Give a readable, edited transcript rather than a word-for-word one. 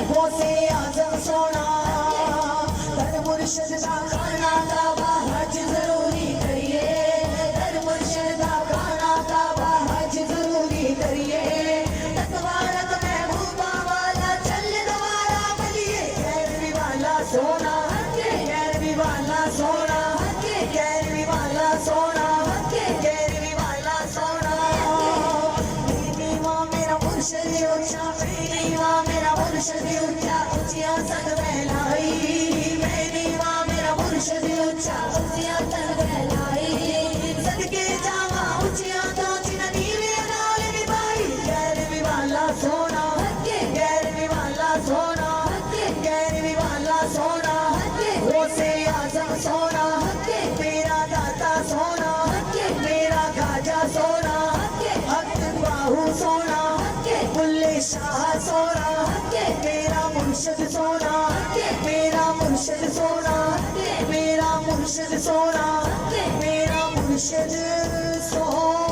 गौसे आजम सोना दर मुर्शिद दा खाना काबा हज जरूरी करिए दर मुर्शिद दा खाना काबा हज जरूरी करिए तकवारत महबूबा वाला चल दवारा बलिए गैरवी वाला सोना गैरवी वाला सोना गैरवी वाला सोना गैरवी वाला सोना मेरा मुर्शिद ऊंचा मेरा मुर्शिद ऊंचा ऊंचिया सद फैलाई मेरा मुर्शिद ऊंचा ऊंचिया सद फैलाई सदके जावा ऊंचिया तो चिना नीवे नाल निभाई गैरवी वाला सोना गैरवी वाला सोना गैरवी वाला सोना गौसे आजम सोना मेरा दाता सोना मेरा खाजा सोना हक बाहू सोना बुल्ले शाह सोना मेरा मुर्शिद सोना मेरा मुर्शिद सोना मेरा मुर्शिद सोना मेरा मुर्शिद सोना।